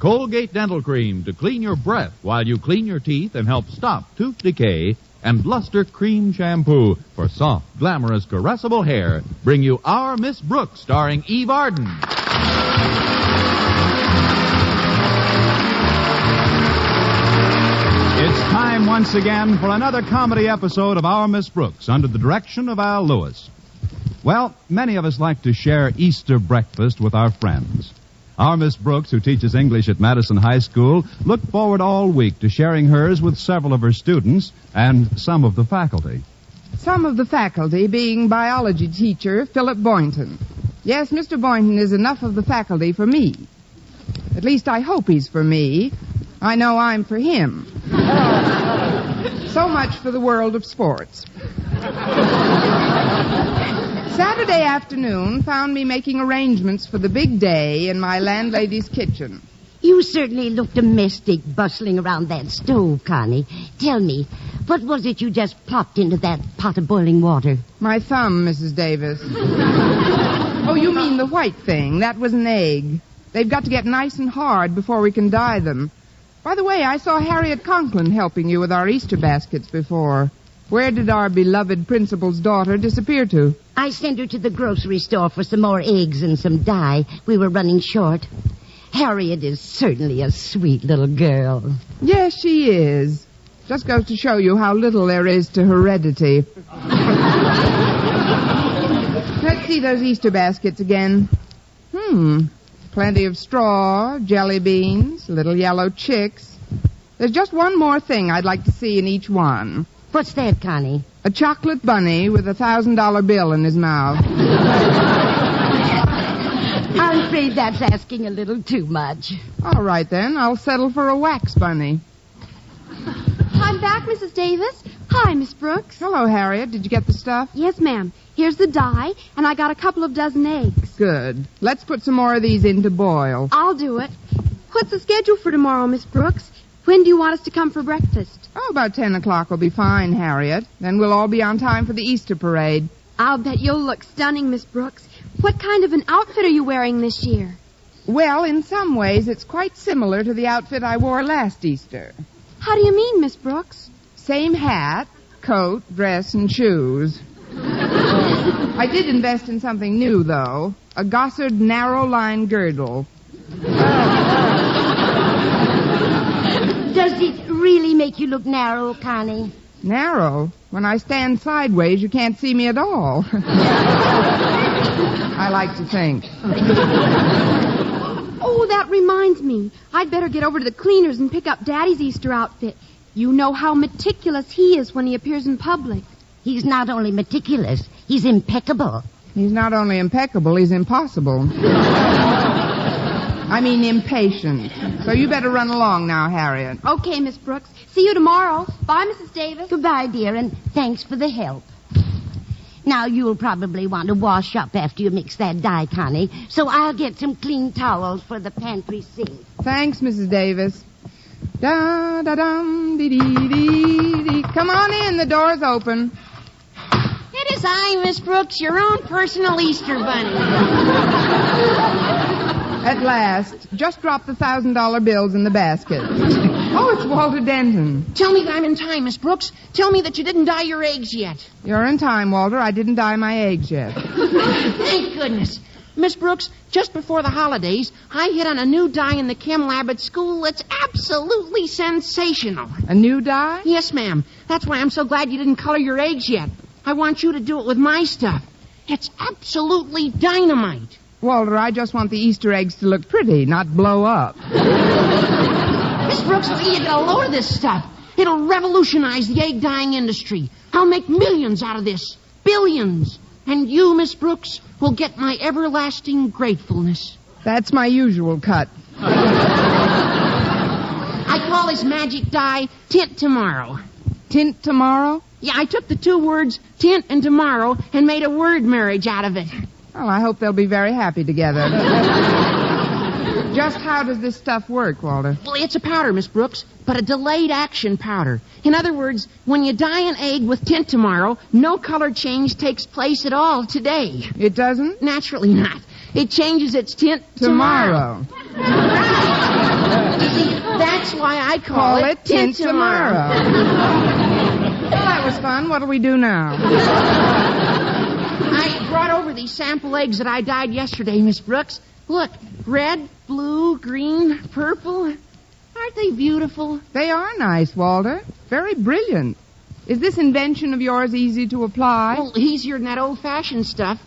Colgate Dental Cream to clean your breath while you clean your teeth and help stop tooth decay, and Luster Cream Shampoo for soft, glamorous, caressable hair bring you Our Miss Brooks, starring Eve Arden. It's time once again for another comedy episode of Our Miss Brooks under the direction of Al Lewis. Well, many of us like to share Easter breakfast with our friends. Our Miss Brooks, who teaches English at Madison High School, looked forward all week to sharing hers with several of her students and some of the faculty. Some of the faculty being biology teacher Philip Boynton. Yes, Mr. Boynton is enough of the faculty for me. At least I hope he's for me. I know I'm for him. So much for the world of sports. Saturday afternoon found me making arrangements for the big day in my landlady's kitchen. You certainly look domestic, bustling around that stove, Connie. Tell me, what was it you just plopped into that pot of boiling water? My thumb, Mrs. Davis. Oh, you mean the white thing. That was an egg. They've got to get nice and hard before we can dye them. By the way, I saw Harriet Conklin helping you with our Easter baskets before. Where did our beloved principal's daughter disappear to? I sent her to the grocery store for some more eggs and some dye. We were running short. Harriet is certainly a sweet little girl. Yes, she is. Just goes to show you how little there is to heredity. Let's see those Easter baskets again. Plenty of straw, jelly beans, little yellow chicks. There's just one more thing I'd like to see in each one. What's that, Connie? A chocolate bunny with a $1,000 bill in his mouth. I'm afraid that's asking a little too much. All right, then. I'll settle for a wax bunny. I'm back, Mrs. Davis. Hi, Miss Brooks. Hello, Harriet. Did you get the stuff? Yes, ma'am. Here's the dye, and I got a couple of dozen eggs. Good. Let's put some more of these in to boil. I'll do it. What's the schedule for tomorrow, Miss Brooks? When do you want us to come for breakfast? Oh, about 10 o'clock will be fine, Harriet. Then we'll all be on time for the Easter parade. I'll bet you'll look stunning, Miss Brooks. What kind of an outfit are you wearing this year? Well, in some ways, it's quite similar to the outfit I wore last Easter. How do you mean, Miss Brooks? Same hat, coat, dress, and shoes. I did invest in something new, though. A Gossard narrow-line girdle. Does it really make you look narrow, Connie? Narrow? When I stand sideways, you can't see me at all. I like to think. Oh, that reminds me. I'd better get over to the cleaners and pick up Daddy's Easter outfit. You know how meticulous he is when he appears in public. He's not only meticulous, he's impeccable. He's not only impeccable, he's impossible. I mean impatient. So you better run along now, Harriet. Okay, Miss Brooks. See you tomorrow. Bye, Mrs. Davis. Goodbye, dear, and thanks for the help. Now, you'll probably want to wash up after you mix that dye, Connie, so I'll get some clean towels for the pantry sink. Thanks, Mrs. Davis. Da-da-dum-dee-dee-dee-dee. Come on in. The door's open. It is I, Miss Brooks, your own personal Easter bunny. At last. Just drop the $1,000 bills in the basket. Oh, it's Walter Denton. Tell me that I'm in time, Miss Brooks. Tell me that you didn't dye your eggs yet. You're in time, Walter. I didn't dye my eggs yet. Thank goodness. Miss Brooks, just before the holidays, I hit on a new dye in the chem lab at school that's absolutely sensational. A new dye? Yes, ma'am. That's why I'm so glad you didn't color your eggs yet. I want you to do it with my stuff. It's absolutely dynamite. Walter, I just want the Easter eggs to look pretty, not blow up. Miss Brooks, you get a load of this stuff. It'll revolutionize the egg dyeing industry. I'll make millions out of this. Billions. And you, Miss Brooks, will get my everlasting gratefulness. That's my usual cut. I call this magic dye Tint Tomorrow. Tint Tomorrow? Yeah, I took the two words tint and tomorrow and made a word marriage out of it. Well, I hope they'll be very happy together. Just how does this stuff work, Walter? Well, it's a powder, Miss Brooks, but a delayed action powder. In other words, when you dye an egg with tint tomorrow, no color change takes place at all today. It doesn't? Naturally not. It changes its tint tomorrow. I call it Tint Tomorrow. Well, that was fun. What'll we do now? I brought over these sample eggs that I dyed yesterday, Miss Brooks. Look, red, blue, green, purple. Aren't they beautiful? They are nice, Walter. Very brilliant. Is this invention of yours easy to apply? Well, easier than that old-fashioned stuff.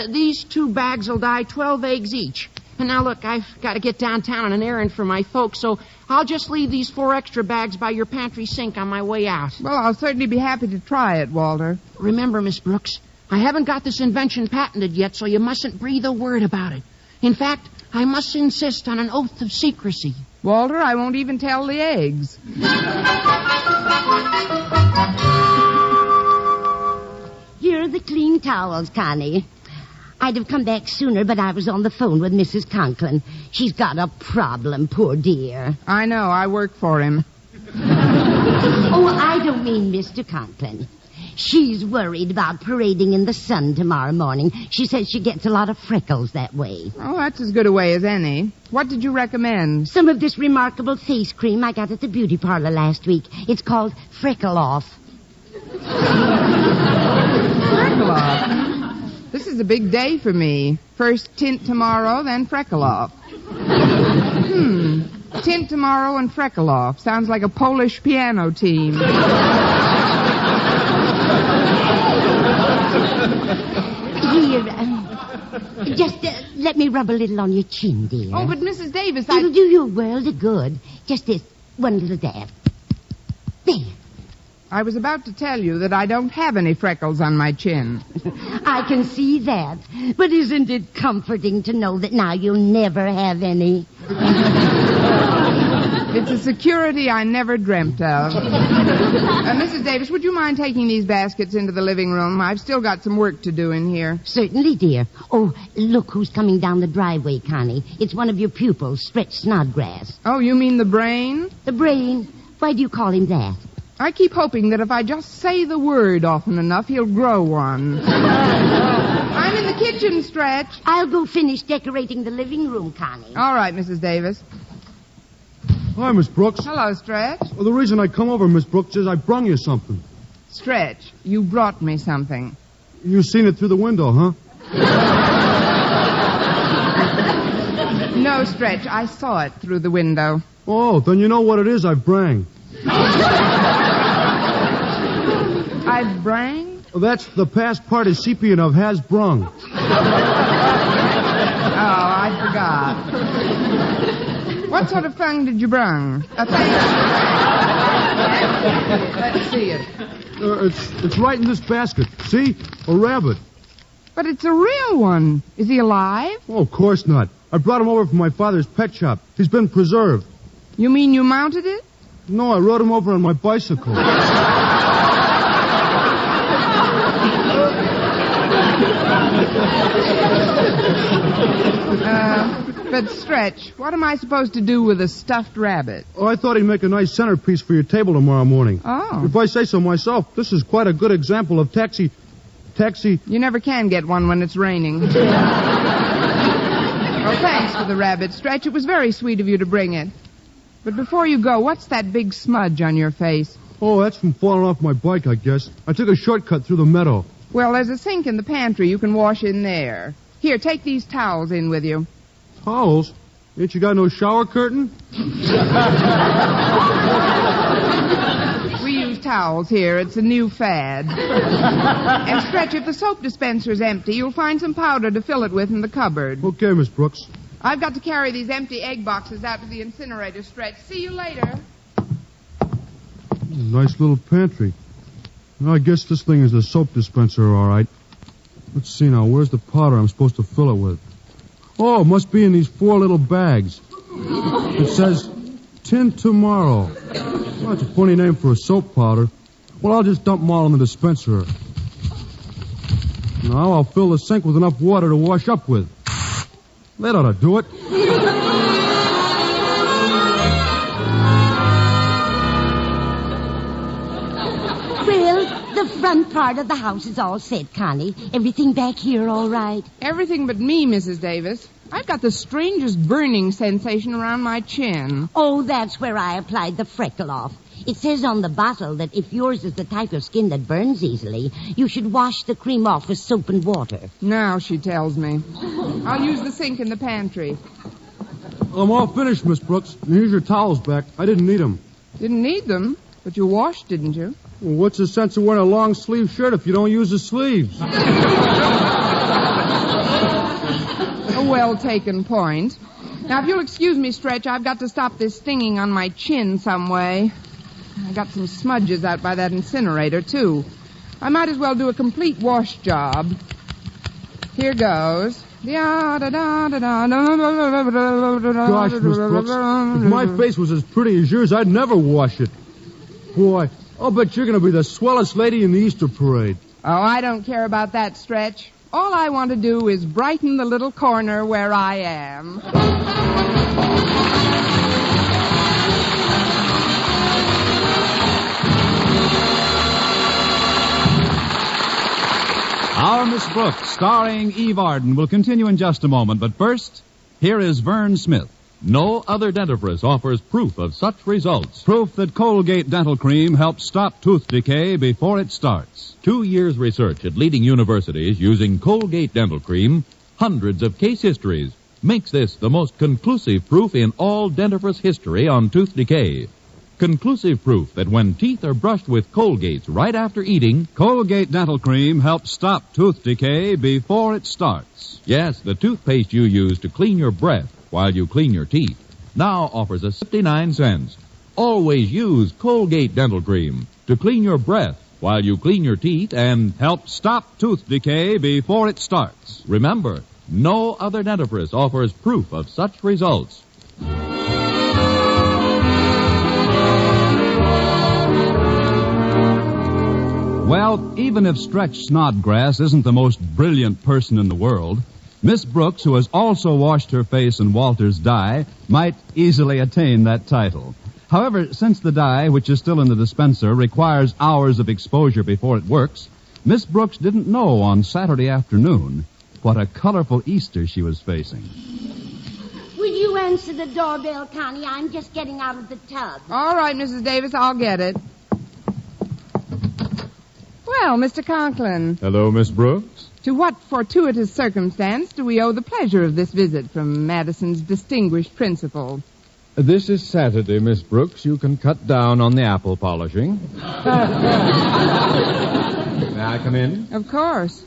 These 2 bags will dye 12 eggs each. And now, look, I've got to get downtown on an errand for my folks, so I'll just leave these 4 extra bags by your pantry sink on my way out. Well, I'll certainly be happy to try it, Walter. Remember, Miss Brooks, I haven't got this invention patented yet, so you mustn't breathe a word about it. In fact, I must insist on an oath of secrecy. Walter, I won't even tell the eggs. Here are the clean towels, Connie. I'd have come back sooner, but I was on the phone with Mrs. Conklin. She's got a problem, poor dear. I know. I work for him. Oh, I don't mean Mr. Conklin. She's worried about parading in the sun tomorrow morning. She says she gets a lot of freckles that way. Oh, that's as good a way as any. What did you recommend? Some of this remarkable face cream I got at the beauty parlor last week. It's called Freckle Off. Freckle Off? This is a big day for me. First tint tomorrow, then freckle off. Tint tomorrow and freckle off. Sounds like a Polish piano team. Here, just let me rub a little on your chin, dear. Oh, but Mrs. Davis, It'll do you a world of good. Just this one little dab. There. I was about to tell you that I don't have any freckles on my chin. I can see that. But isn't it comforting to know that now you'll never have any? It's a security I never dreamt of. Mrs. Davis, would you mind taking these baskets into the living room? I've still got some work to do in here. Certainly, dear. Oh, look who's coming down the driveway, Connie. It's one of your pupils, Stretch Snodgrass. Oh, you mean the brain? The brain? Why do you call him that? I keep hoping that if I just say the word often enough, he'll grow one. I'm in the kitchen, Stretch. I'll go finish decorating the living room, Connie. All right, Mrs. Davis. Hi, Miss Brooks. Hello, Stretch. Well, the reason I come over, Miss Brooks, is I brung you something. Stretch, you brought me something. You seen it through the window, huh? No, Stretch, I saw it through the window. Oh, then you know what it is I've brang. I brang? Well, that's the past participian of has brung. Oh, I forgot. What sort of thing did you brung? A thing? Let's see it. It's right in this basket. See? A rabbit. But it's a real one. Is he alive? Oh, of course not. I brought him over from my father's pet shop. He's been preserved. You mean you mounted it? No, I rode him over on my bicycle. But Stretch, what am I supposed to do with a stuffed rabbit? Oh, I thought he'd make a nice centerpiece for your table tomorrow morning. Oh. If I say so myself, this is quite a good example of taxi... You never can get one when it's raining. Well, thanks for the rabbit, Stretch. It was very sweet of you to bring it. But before you go, what's that big smudge on your face? Oh, that's from falling off my bike, I guess. I took a shortcut through the meadow. Well, there's a sink in the pantry. You can wash in there. Here, take these towels in with you. Towels? Ain't you got no shower curtain? We use towels here. It's a new fad. And Stretch, if the soap dispenser's empty, you'll find some powder to fill it with in the cupboard. Okay, Miss Brooks. I've got to carry these empty egg boxes out to the incinerator, Stretch. See you later. Nice little pantry. Well, I guess this thing is a soap dispenser, all right. Let's see now. Where's the powder I'm supposed to fill it with? Oh, it must be in these 4 little bags. It says, Tint Tomorrow. Well, that's a funny name for a soap powder. Well, I'll just dump them all in the dispenser. Now I'll fill the sink with enough water to wash up with. That ought to do it. Well, the front part of the house is all set, Connie. Everything back here all right? Everything but me, Mrs. Davis. I've got the strangest burning sensation around my chin. Oh, that's where I applied the freckle off. It says on the bottle that if yours is the type of skin that burns easily, you should wash the cream off with soap and water. Now she tells me. I'll use the sink in the pantry. I'm all finished, Miss Brooks. And here's your towels back. I didn't need them. Didn't need them, but you washed, didn't you? Well, what's the sense of wearing a long-sleeve shirt if you don't use the sleeves? A well-taken point. Now, if you'll excuse me, Stretch, I've got to stop this stinging on my chin some way. I got some smudges out by that incinerator, too. I might as well do a complete wash job. Here goes. Gosh, Miss Brooks, if my face was as pretty as yours, I'd never wash it. Boy, I'll bet you're going to be the swellest lady in the Easter parade. Oh, I don't care about that, Stretch. All I want to do is brighten the little corner where I am. Our Miss Brooks, starring Eve Arden, will continue in just a moment. But first, here is Vern Smith. No other dentifrice offers proof of such results. Proof that Colgate Dental Cream helps stop tooth decay before it starts. 2 years research at leading universities using Colgate Dental Cream, hundreds of case histories, makes this the most conclusive proof in all dentifrice history on tooth decay. Conclusive proof that when teeth are brushed with Colgates right after eating, Colgate Dental Cream helps stop tooth decay before it starts. yes, the toothpaste you use to clean your breath while you clean your teeth now offers us 59 cents. Always use Colgate Dental Cream to clean your breath while you clean your teeth and Help stop tooth decay before it starts. remember, no other dentifrice offers proof of such results. Well, even if Stretch Snodgrass isn't the most brilliant person in the world, Miss Brooks, who has also washed her face in Walter's dye, might easily attain that title. However, since the dye, which is still in the dispenser, requires hours of exposure before it works, Miss Brooks didn't know on Saturday afternoon what a colorful Easter she was facing. Will you answer the doorbell, Connie? I'm just getting out of the tub. All right, Mrs. Davis, I'll get it. Well, Mr. Conklin, Hello, Miss Brooks. to what fortuitous circumstance do we owe the pleasure of this visit from Madison's distinguished principal? This is Saturday, Miss Brooks. You can cut down on the apple polishing. May I come in? Of course.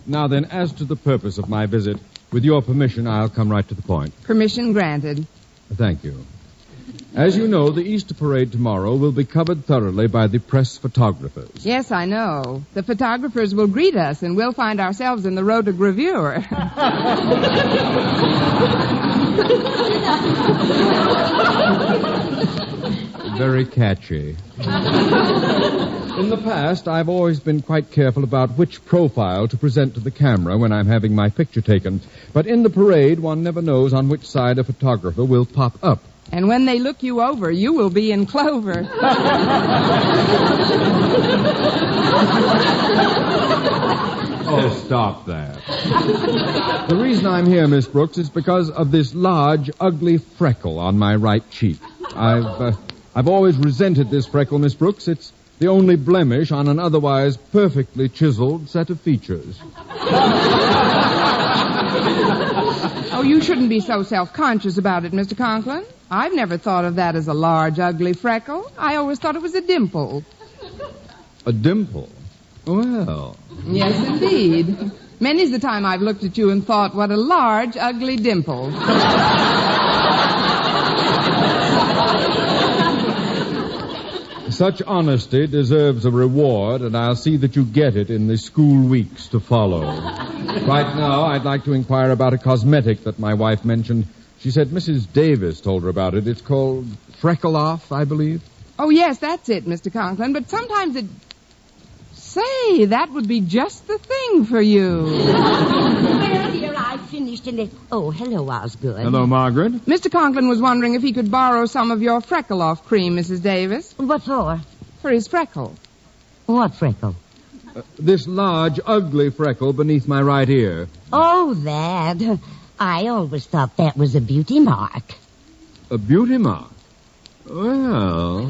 Now then, as to the purpose of my visit, with your permission, I'll come right to the point. Permission granted. Thank you. As you know, the Easter parade tomorrow will be covered thoroughly by the press photographers. Yes, I know. The photographers will greet us, and we'll find ourselves in the rotogravure. Very catchy. In the past, I've always been quite careful about which profile to present to the camera when I'm having my picture taken. But in the parade, one never knows on which side a photographer will pop up. And when they look you over, you will be in clover. Oh, stop that. The reason I'm here, Miss Brooks, is because of this large, ugly freckle on my right cheek. I've always resented this freckle, Miss Brooks. It's the only blemish on an otherwise perfectly chiseled set of features. Oh, you shouldn't be so self-conscious about it, Mr. Conklin. I've never thought of that as a large, ugly freckle. I always thought it was a dimple. A dimple? Well... Yes, indeed. Many's the time I've looked at you and thought, what a large, ugly dimple. Such honesty deserves a reward, and I'll see that you get it in the school weeks to follow. Right now, I'd like to inquire about a cosmetic that my wife mentioned. She said Mrs. Davis told her about it. It's called Freckle Off, I believe. Oh, yes, that's it, Mr. Conklin, but sometimes it... Say, that would be just the thing for you. Well, dear, I finished and Oh, hello, Osgood. Hello, Margaret. Mr. Conklin was wondering if he could borrow some of your freckle-off cream, Mrs. Davis. What for? For his freckle. What freckle? This large, ugly freckle beneath my right ear. Oh, that. I always thought that was a beauty mark. A beauty mark? Well...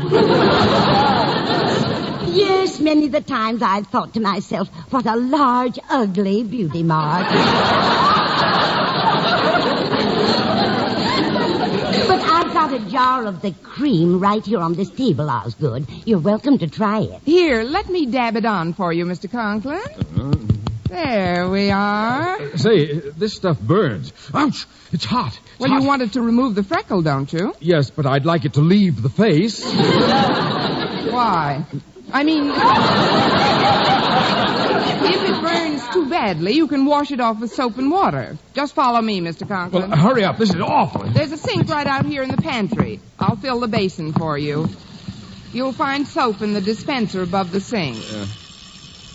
Yes, many the times I've thought to myself, what a large, ugly beauty mark. But I've got a jar of the cream right here on this table, Osgood. You're welcome to try it. Here, let me dab it on for you, Mr. Conklin. There we are. Say, this stuff burns. Ouch! It's hot. Well, you wanted to remove the freckle, don't you? Yes, but I'd like it to leave the face. Why? I mean, if it burns too badly, you can wash it off with soap and water. Just follow me, Mr. Conklin. Well, hurry up. This is awful. There's a sink right out here in the pantry. I'll fill the basin for you. You'll find soap in the dispenser above the sink.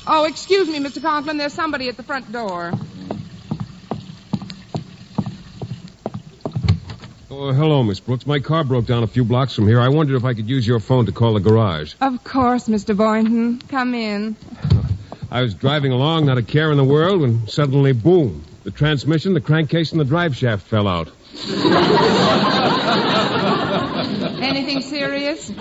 Oh, excuse me, Mr. Conklin. There's somebody at the front door. Oh, hello, Miss Brooks. My car broke down a few blocks from here. I wondered if I could use your phone to call the garage. Of course, Mr. Boynton. Come in. I was driving along, not a care in the world, when suddenly, boom, the transmission, the crankcase, and the drive shaft fell out. Anything serious?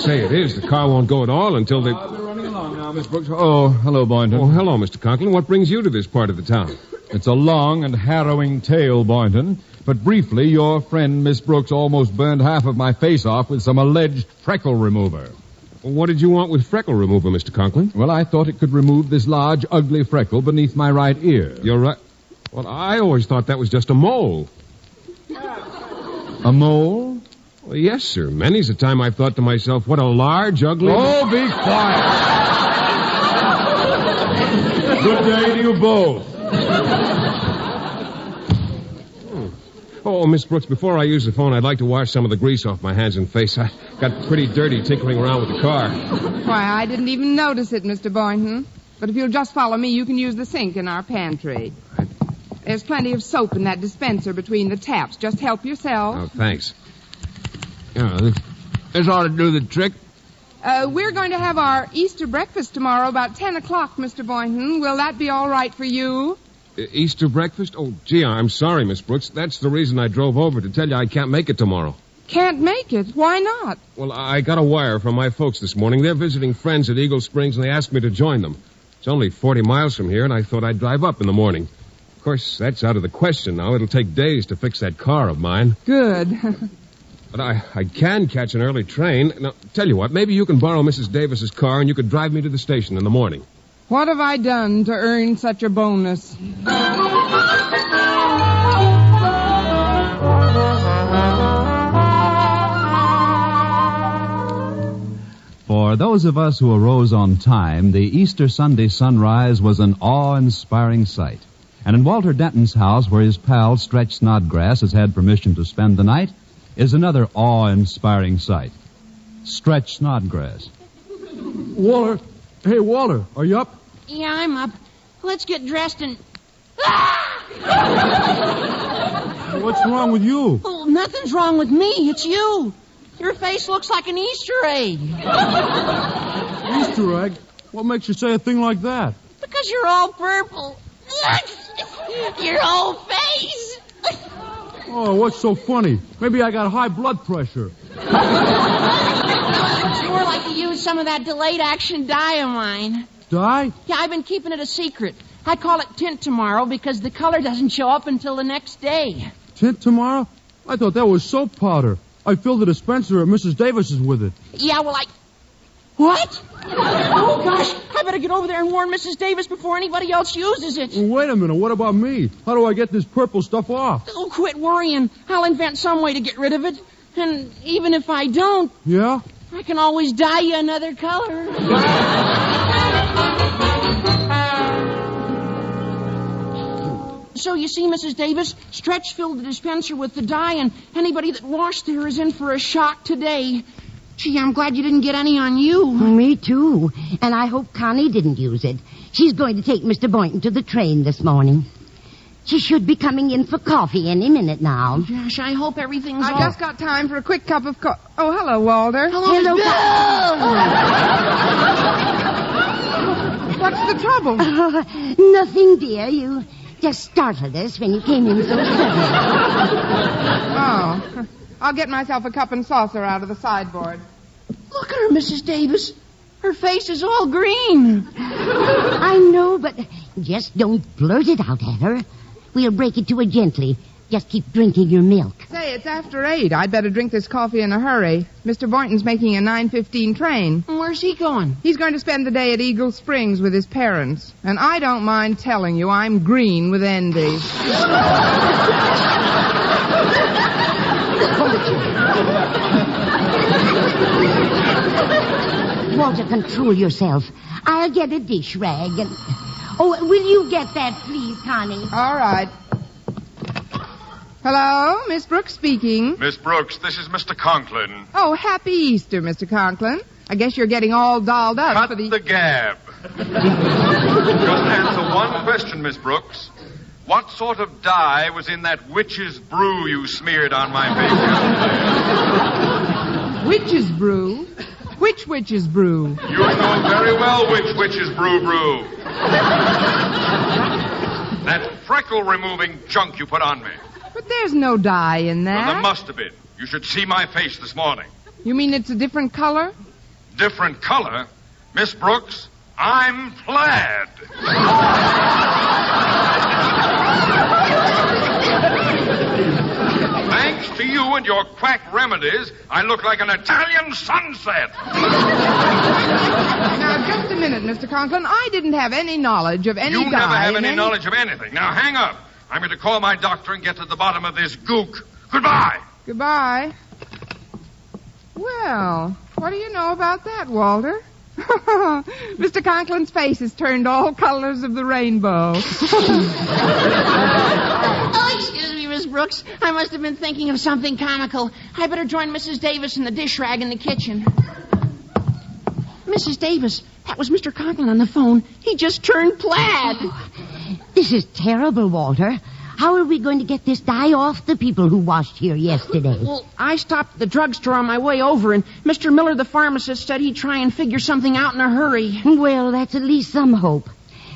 Say, it is. The car won't go at all until they... I'll be running along now, Miss Brooks. Oh, hello, Boynton. Oh, hello, Mr. Conklin. What brings you to this part of the town? It's a long and harrowing tale, Boynton. But briefly, your friend, Miss Brooks, almost burned half of my face off with some alleged freckle remover. Well, what did you want with freckle remover, Mr. Conklin? Well, I thought it could remove this large, ugly freckle beneath my right ear. You're right. Well, I always thought that was just a mole. A mole? Well, yes, sir. Many's the time I've thought to myself, what a large, ugly... Oh, be quiet! Good day to you both. Oh, Miss Brooks, before I use the phone, I'd like to wash some of the grease off my hands and face. I got pretty dirty tinkering around with the car. Why, I didn't even notice it, Mr. Boynton. But if you'll just follow me, you can use the sink in our pantry. There's plenty of soap in that dispenser between the taps. Just help yourself. Oh, thanks. Yeah, this ought to do the trick. We're going to have our Easter breakfast tomorrow about 10 o'clock, Mr. Boynton. Will that be all right for you? Easter breakfast? Oh, gee, I'm sorry, Miss Brooks. That's the reason I drove over, to tell you I can't make it tomorrow. Can't make it? Why not? Well, I got a wire from my folks this morning. They're visiting friends at Eagle Springs, and they asked me to join them. It's only 40 miles from here, and I thought I'd drive up in the morning. Of course, that's out of the question now. It'll take days to fix that car of mine. Good. But I can catch an early train. Now, tell you what, maybe you can borrow Mrs. Davis's car and you could drive me to the station in the morning. What have I done to earn such a bonus? For those of us who arose on time, the Easter Sunday sunrise was an awe-inspiring sight. And in Walter Denton's house, where his pal Stretch Snodgrass has had permission to spend the night, is another awe-inspiring sight. Stretch Snodgrass. Walter. Hey, Walter, are you up? Yeah, I'm up. Let's get dressed and... What's wrong with you? Oh, nothing's wrong with me. It's you. Your face looks like an Easter egg. Easter egg? What makes you say a thing like that? Because you're all purple. Your whole face. Oh, what's so funny? Maybe I got high blood pressure. It's more like you used some of that delayed action dye of mine. Dye? Yeah, I've been keeping it a secret. I call it tint tomorrow because the color doesn't show up until the next day. Tint tomorrow? I thought that was soap powder. I filled the dispenser at Mrs. Davis's with it. Yeah, well, What? Oh, gosh. I better get over there and warn Mrs. Davis before anybody else uses it. Well, wait a minute. What about me? How do I get this purple stuff off? Oh, quit worrying. I'll invent some way to get rid of it. And even if I don't... Yeah? I can always dye you another color. So, you see, Mrs. Davis, Stretch filled the dispenser with the dye, and anybody that washed there is in for a shock today. Gee, I'm glad you didn't get any on you. Me too. And I hope Connie didn't use it. She's going to take Mr. Boynton to the train this morning. She should be coming in for coffee any minute now. Gosh, I hope everything's I've just got time for a quick cup of coffee. Oh, hello, Walter. Hello, Bill. What's the trouble? Nothing, dear. You just startled us when you came in so suddenly. Oh. I'll get myself a cup and saucer out of the sideboard. Look at her, Mrs. Davis. Her face is all green. I know, but just don't blurt it out at her. We'll break it to her gently. Just keep drinking your milk. Say, it's after 8. I'd better drink this coffee in a hurry. Mr. Boynton's making a 9:15 train. Where's he going? He's going to spend the day at Eagle Springs with his parents. And I don't mind telling you, I'm green with envy. Walter, control yourself. I'll get a dish rag and... Oh, will you get that, please, Connie? All right. Hello, Miss Brooks speaking. Miss Brooks, this is Mr. Conklin. Oh, happy Easter, Mr. Conklin. I guess you're getting all dolled up Cut for the... the gab. Just answer one question, Miss Brooks. What sort of dye was in that witch's brew you smeared on my face? Witch's brew? Which witch's brew? You know very well which witch's brew. That freckle-removing junk you put on me. But there's no dye in that. Well, there must have been. You should see my face this morning. You mean it's a different color? Different color? Miss Brooks, I'm plaid. Thanks to you and your quack remedies, I look like an Italian sunset. Now, just a minute, Mr. Conklin. I didn't have any knowledge of any dye. You never have any in knowledge of anything. Now, hang up. I'm going to call my doctor and get to the bottom of this gook. Goodbye. Goodbye. Well, what do you know about that, Walter? Mr. Conklin's face has turned all colors of the rainbow. Oh, excuse me, Miss Brooks. I must have been thinking of something comical. I better join Mrs. Davis in the dish rag in the kitchen. Mrs. Davis, that was Mr. Conklin on the phone. He just turned plaid. This is terrible, Walter. How are we going to get this dye off the people who washed here yesterday? Well, I stopped at the drugstore on my way over, and Mr. Miller, the pharmacist, said he'd try and figure something out in a hurry. Well, that's at least some hope.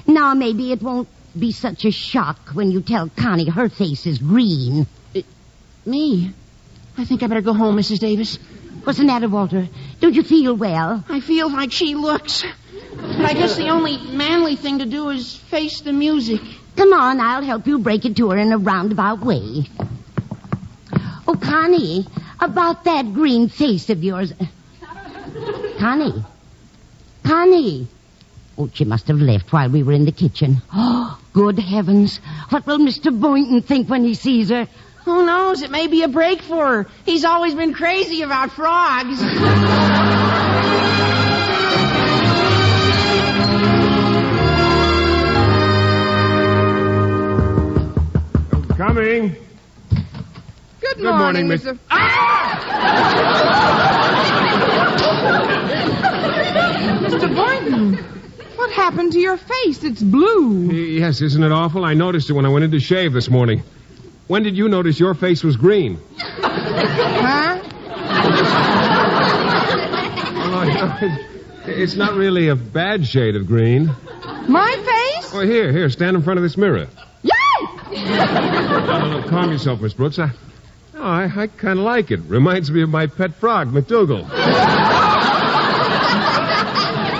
Now, maybe it won't be such a shock when you tell Connie her face is green. Me? I think I better go home, Mrs. Davis. What's the matter, Walter? Don't you feel well? I feel like she looks. But I guess the only manly thing to do is face the music. Come on, I'll help you break it to her in a roundabout way. Oh, Connie, about that green face of yours. Connie. Oh, she must have left while we were in the kitchen. Oh, good heavens. What will Mr. Boynton think when he sees her? Who knows? It may be a break for her. He's always been crazy about frogs. Coming. Good morning, Mr. Mr. Boynton, what happened to your face? It's blue. Yes, isn't it awful? I noticed it when I went in to shave this morning. When did you notice your face was green? Huh? It's not really a bad shade of green. My face? Oh, here, stand in front of this mirror. Yay! No, calm yourself, Miss Brooks. I kind of like it. Reminds me of my pet frog, McDougal.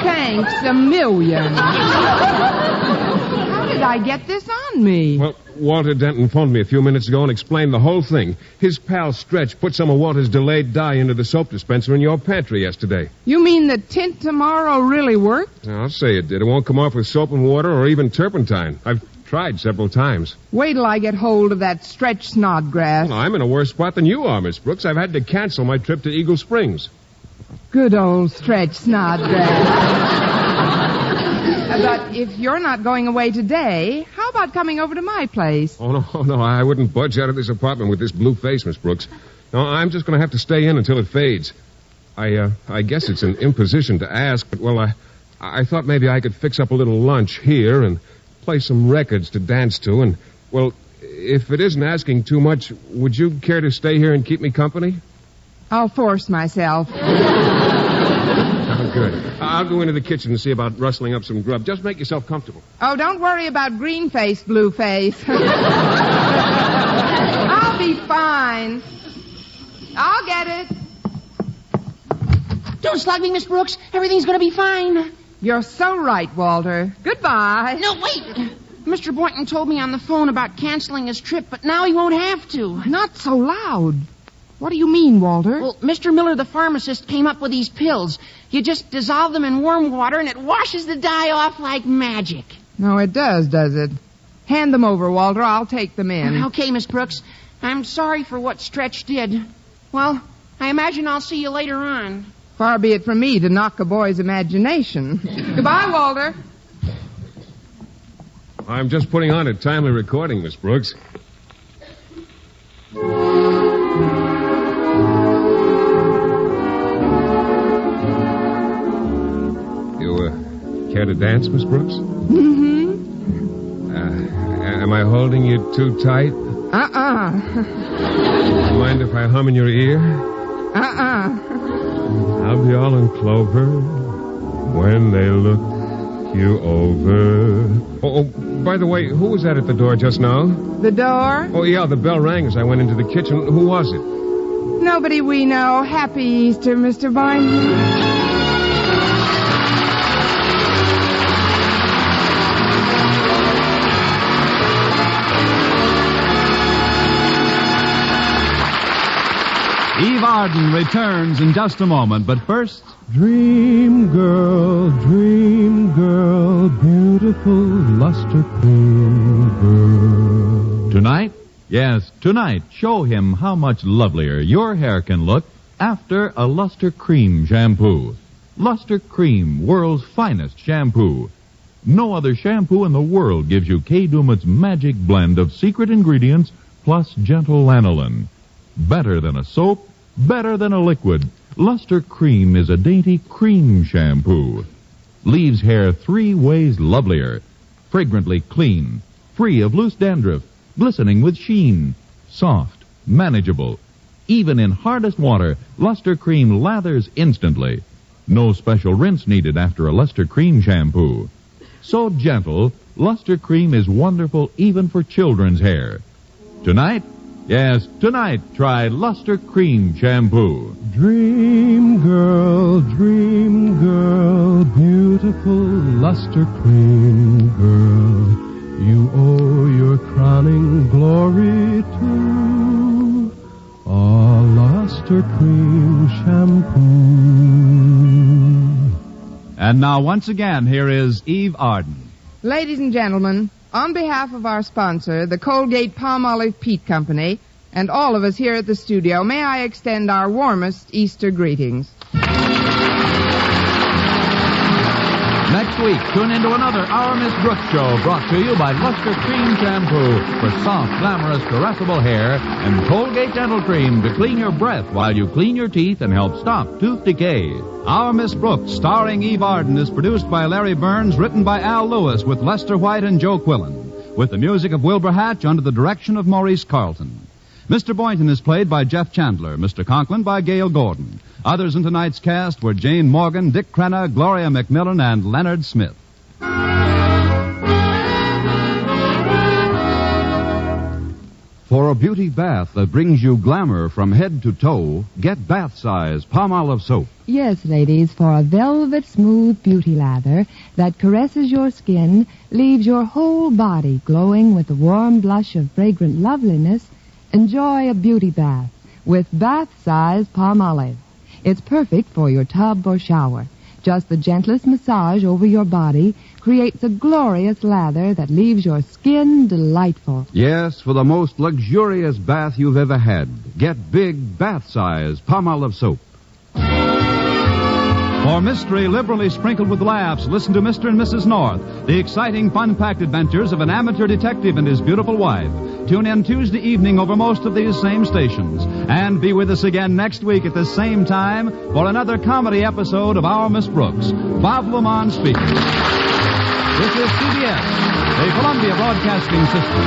Thanks a million. How did I get this on me? Well, Walter Denton phoned me a few minutes ago and explained the whole thing. His pal Stretch put some of Walter's delayed dye into the soap dispenser in your pantry yesterday. You mean the tint tomorrow really worked? I'll say it did. It won't come off with soap and water or even turpentine. I've tried several times. Wait till I get hold of that Stretch Snodgrass. Well, I'm in a worse spot than you are, Miss Brooks. I've had to cancel my trip to Eagle Springs. Good old Stretch Snodgrass. But if you're not going away today, how about coming over to my place? Oh, no, I wouldn't budge out of this apartment with this blue face, Miss Brooks. No, I'm just going to have to stay in until it fades. I guess it's an imposition to ask, but, well, I thought maybe I could fix up a little lunch here and play some records to dance to, and, well, if it isn't asking too much, would you care to stay here and keep me company? I'll force myself. good. I'll go into the kitchen and see about rustling up some grub. Just make yourself comfortable. Oh, don't worry about green face, blue face. I'll be fine. I'll get it. Don't slug me, Miss Brooks. Everything's going to be fine. You're so right, Walter. Goodbye. No, wait. Mr. Boynton told me on the phone about canceling his trip, but now he won't have to. Not so loud. What do you mean, Walter? Well, Mr. Miller, the pharmacist, came up with these pills. You just dissolve them in warm water, and it washes the dye off like magic. No, it does it? Hand them over, Walter. I'll take them in. Okay, Miss Brooks. I'm sorry for what Stretch did. Well, I imagine I'll see you later on. Far be it from me to knock a boy's imagination. Goodbye, Walter. I'm just putting on a timely recording, Miss Brooks. You, care to dance, Miss Brooks? Mm-hmm. Am I holding you too tight? Mind if I hum in your ear? I'll be all in clover when they look you over. Oh, by the way, who was that at the door just now? The door? Oh, yeah, the bell rang as I went into the kitchen. Who was it? Nobody we know. Happy Easter, Mr. Boynton. Eve Arden returns in just a moment, but first... Dream girl, beautiful luster cream girl. Tonight? Yes, tonight, show him how much lovelier your hair can look after a Luster Cream shampoo. Luster Cream, world's finest shampoo. No other shampoo in the world gives you Kay Daumit's magic blend of secret ingredients plus gentle lanolin. Better than a soap, better than a liquid. Luster Cream is a dainty cream shampoo. Leaves hair 3 ways lovelier. Fragrantly clean, free of loose dandruff, glistening with sheen, soft, manageable. Even in hardest water, Luster Cream lathers instantly. No special rinse needed after a Luster Cream shampoo. So gentle, Luster Cream is wonderful even for children's hair. Tonight, yes, tonight, try Luster Cream shampoo. Dream girl, beautiful luster cream girl. You owe your crowning glory to a luster cream shampoo. And now, once again, here is Eve Arden. Ladies and gentlemen, on behalf of our sponsor, the Colgate Palmolive Peat Company, and all of us here at the studio, may I extend our warmest Easter greetings. Next week, tune into another Our Miss Brooks show brought to you by Luster Cream Shampoo for soft, glamorous, caressable hair and Colgate Dental Cream to clean your breath while you clean your teeth and help stop tooth decay. Our Miss Brooks, starring Eve Arden, is produced by Larry Burns, written by Al Lewis with Lester White and Joe Quillen, with the music of Wilbur Hatch under the direction of Maurice Carlton. Mr. Boynton is played by Jeff Chandler, Mr. Conklin by Gale Gordon. Others in tonight's cast were Jane Morgan, Dick Crenna, Gloria McMillan, and Leonard Smith. For a beauty bath that brings you glamour from head to toe, get bath-size Palmolive soap. Yes, ladies, for a velvet smooth beauty lather that caresses your skin, leaves your whole body glowing with the warm blush of fragrant loveliness, enjoy a beauty bath with bath-size Palmolive. It's perfect for your tub or shower. Just the gentlest massage over your body creates a glorious lather that leaves your skin delightful. Yes, for the most luxurious bath you've ever had, get big bath-size Palmolive soap. For mystery liberally sprinkled with laughs, listen to Mr. and Mrs. North, the exciting, fun-packed adventures of an amateur detective and his beautiful wife. Tune in Tuesday evening over most of these same stations. And be with us again next week at the same time for another comedy episode of Our Miss Brooks. Bob Lamont speaking. This is CBS, the Columbia Broadcasting System.